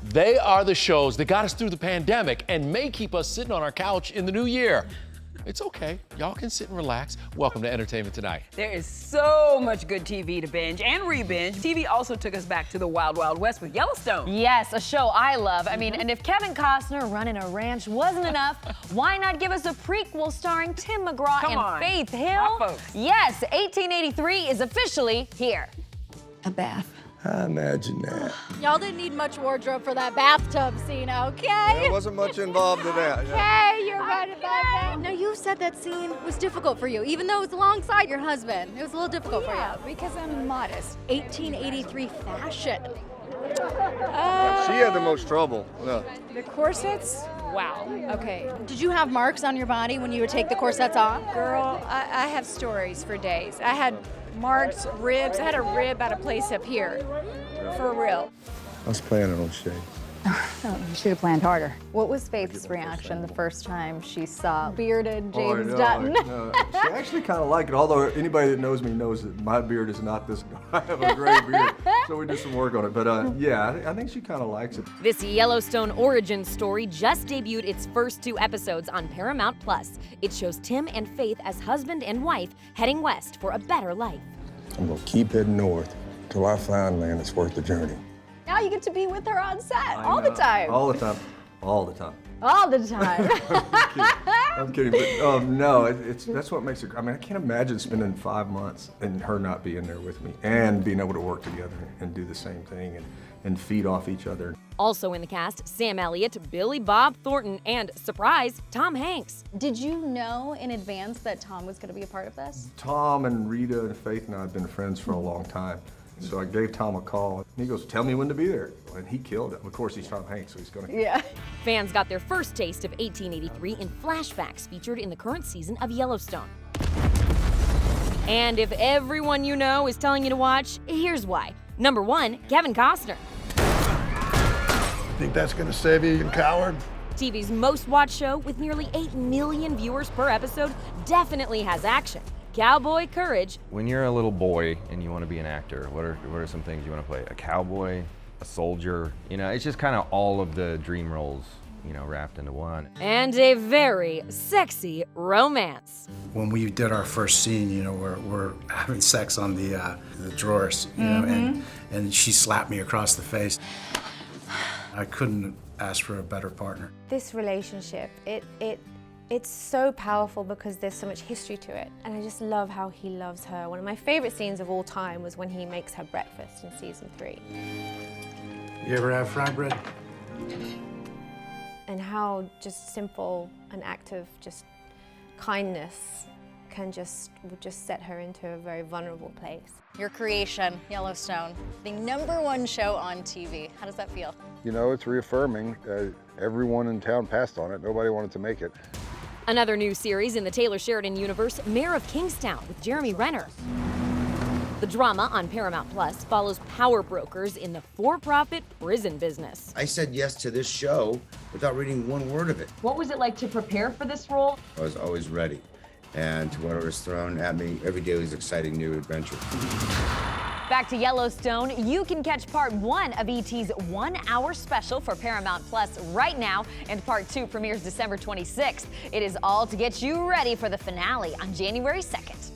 They are the shows that got us through the pandemic and may keep us sitting on our couch in the new year. It's okay. Y'all can sit and relax. Welcome to Entertainment Tonight. There is so much good TV to binge and re-binge. TV also took us back to the Wild Wild West with Yellowstone. Yes, a show I love. I mean, and if Kevin Costner running a ranch wasn't enough, why not give us a prequel starring Tim McGraw Come and on. Faith Hill? My folks. Yes, 1883 is officially here. A bath. I imagine that. Y'all didn't need much wardrobe for that bathtub scene, okay? There wasn't much involved in that. Okay, you're right about that. Now, you said that scene was difficult for you, even though it was alongside your husband. It was a little difficult for you. Because I'm modest. 1883 fashion. She had the most trouble. No. The corsets? Wow. Okay. Did you have marks on your body when you would take the corsets off? Girl, I have stories for days. I had marks, ribs. I had a rib at a place up here. For real. I was planning on shade. You should have planned harder. What was Faith's reaction the first time she saw bearded Oh, James Dutton? No. She actually kind of liked it, although anybody that knows me knows that my beard is not this. I have a gray beard, so we did some work on it. But yeah, I think she kind of likes it. This Yellowstone origin story just debuted its first 2 episodes on Paramount+. It shows Tim and Faith as husband and wife heading west for a better life. I'm gonna keep heading north till I find land that's worth the journey. Now you get to be with her on set all the time. All the time. All the time. All the time. I'm kidding, but no, it's that's what makes it. I mean, I can't imagine spending 5 months and her not being there with me, and being able to work together and do the same thing and feed off each other. Also in the cast, Sam Elliott, Billy Bob Thornton, and, surprise, Tom Hanks. Did you know in advance that Tom was going to be a part of this? Tom and Rita and Faith and I have been friends for a long time. So I gave Tom a call, and he goes, "Tell me when to be there." And he killed it. Of course, he's Tom Hanks, so he's gonna. Yeah. Fans got their first taste of 1883 in flashbacks featured in the current season of Yellowstone. And if everyone you know is telling you to watch, here's why. Number 1, Kevin Costner. Think that's gonna save you, you coward? TV's most watched show with nearly 8 million viewers per episode definitely has action. Cowboy courage. When you're a little boy and you want to be an actor, what are some things you want to play? A cowboy, a soldier, you know, it's just kind of all of the dream roles, you know, wrapped into one. And a very sexy romance. When we did our first scene, you know, we're having sex on the drawers, you know, and she slapped me across the face. I couldn't ask for a better partner. This relationship, it's so powerful because there's so much history to it. And I just love how he loves her. One of my favorite scenes of all time was when he makes her breakfast in season 3. You ever have fry bread? And how just simple an act of just kindness would just set her into a very vulnerable place. Your creation, Yellowstone, the #1 show on TV. How does that feel? You know, it's reaffirming. Everyone in town passed on it. Nobody wanted to make it. Another new series in the Taylor Sheridan universe, Mayor of Kingstown with Jeremy Renner. The drama on Paramount Plus follows power brokers in the for-profit prison business. I said yes to this show without reading one word of it. What was it like to prepare for this role? I was always ready, and to whatever was thrown at me, every day was exciting new adventure. Back to Yellowstone, you can catch part 1 of ET's 1-hour special for Paramount Plus right now, and part 2 premieres December 26th. It is all to get you ready for the finale on January 2nd.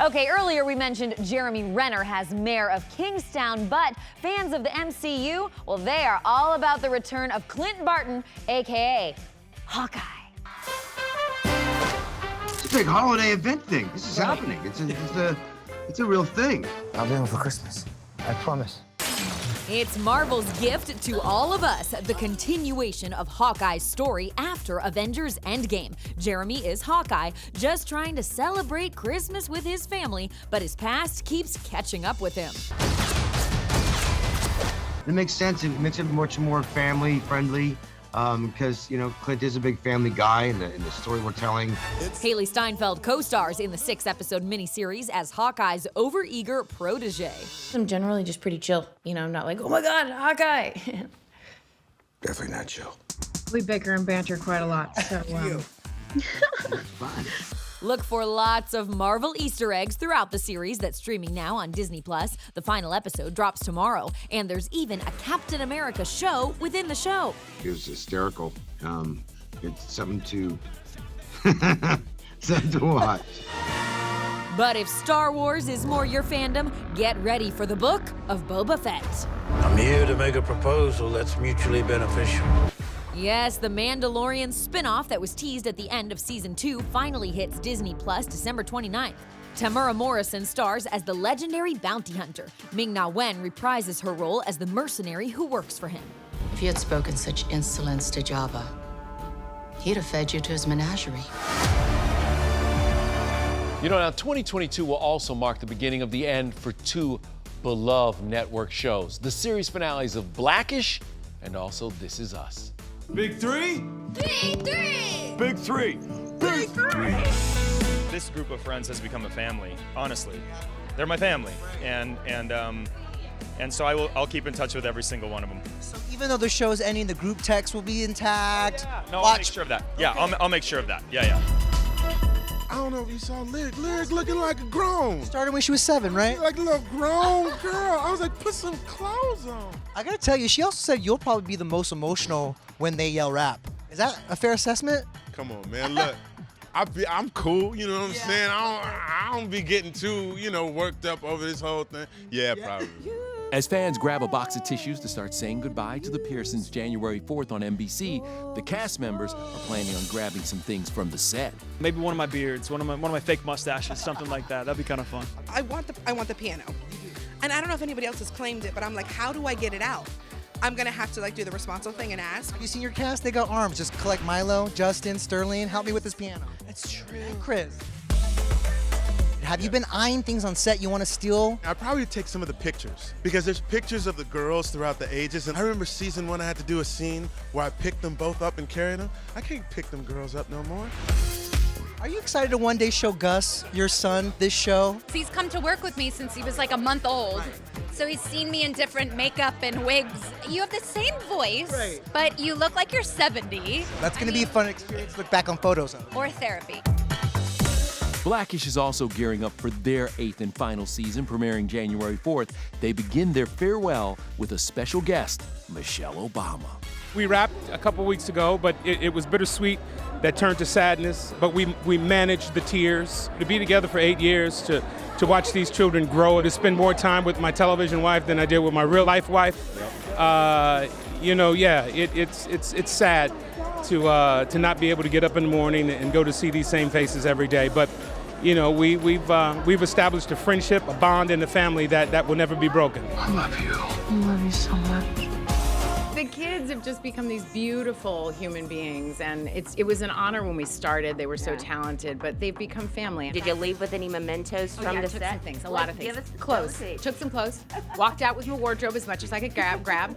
Okay, earlier we mentioned Jeremy Renner as Mayor of Kingstown, but fans of the MCU, well, they are all about the return of Clint Barton, aka Hawkeye. It's a big holiday event thing. This is happening. It's a real thing. I'll be home for Christmas. I promise. It's Marvel's gift to all of us, the continuation of Hawkeye's story after Avengers Endgame. Jeremy is Hawkeye, just trying to celebrate Christmas with his family, but his past keeps catching up with him. It makes sense. It makes it much more family friendly. Because, you know, Clint is a big family guy in the story we're telling. Haley Steinfeld co-stars in the 6-episode miniseries as Hawkeye's overeager protege. I'm generally just pretty chill. You know, I'm not like, oh my God, Hawkeye. Definitely not chill. We bicker and banter quite a lot, so Fun. Look for lots of Marvel Easter eggs throughout the series that's streaming now on Disney+. The final episode drops tomorrow, and there's even a Captain America show within the show. It was hysterical. It's something to something to watch. But if Star Wars is more your fandom, get ready for the Book of Boba Fett. I'm here to make a proposal that's mutually beneficial. Yes, the Mandalorian spinoff that was teased at the end of Season 2 finally hits Disney Plus December 29th. Tamura Morrison stars as the legendary bounty hunter. Ming-Na Wen reprises her role as the mercenary who works for him. If you had spoken such insolence to Jabba, he'd have fed you to his menagerie. You know, now 2022 will also mark the beginning of the end for two beloved network shows. The series finales of Blackish and also This Is Us. Big three? Big three! Big three! Big three! This group of friends has become a family, honestly. They're my family, and so I'll keep in touch with every single one of them. So even though the show's ending, the group text will be intact? Yeah. No, I'll make sure of that. Yeah, okay. I'll make sure of that. Yeah. I don't know if you saw Lyric looking like a grown. Started when she was 7, right? Like a little grown girl. I was like, put some clothes on. I gotta tell you, she also said you'll probably be the most emotional when they yell rap. Is that a fair assessment? Come on, man, look. I'm cool, you know what I'm saying? I don't be getting too, worked up over this whole thing. Yeah, probably. As fans grab a box of tissues to start saying goodbye to the Pearsons January 4th on NBC, the cast members are planning on grabbing some things from the set. Maybe one of my beards, one of my fake mustaches, something like that. That'd be kind of fun. I want the piano. And I don't know if anybody else has claimed it, but I'm like, how do I get it out? I'm gonna have to do the responsible thing and ask. You seen your cast? They got arms. Just collect Milo, Justin, Sterling. Help me with this piano. That's true. And Chris. Have you been eyeing things on set you want to steal? I'd probably take some of the pictures because there's pictures of the girls throughout the ages. And I remember season 1, I had to do a scene where I picked them both up and carried them. I can't pick them girls up no more. Are you excited to one day show Gus, your son, this show? He's come to work with me since he was like a month old. So he's seen me in different makeup and wigs. You have the same voice, but you look like you're 70. That's going to be a fun experience to look back on photos of. Or therapy. Blackish is also gearing up for their 8th and final season, premiering January 4th. They begin their farewell with a special guest, Michelle Obama. We wrapped a couple weeks ago, but it was bittersweet. That turned to sadness, but we managed the tears. To be together for 8 years, to watch these children grow, to spend more time with my television wife than I did with my real life wife. It's sad to not be able to get up in the morning and go to see these same faces every day. But we've established a friendship, a bond, and a family that will never be broken. I love you. I love you so much. The kids have just become these beautiful human beings, and it was an honor when we started. They were so talented, but they've become family. Did you leave with any mementos from the took set? some things, a lot of things. Give us Clothes. Took some clothes. Walked out with my wardrobe as much as I could grab.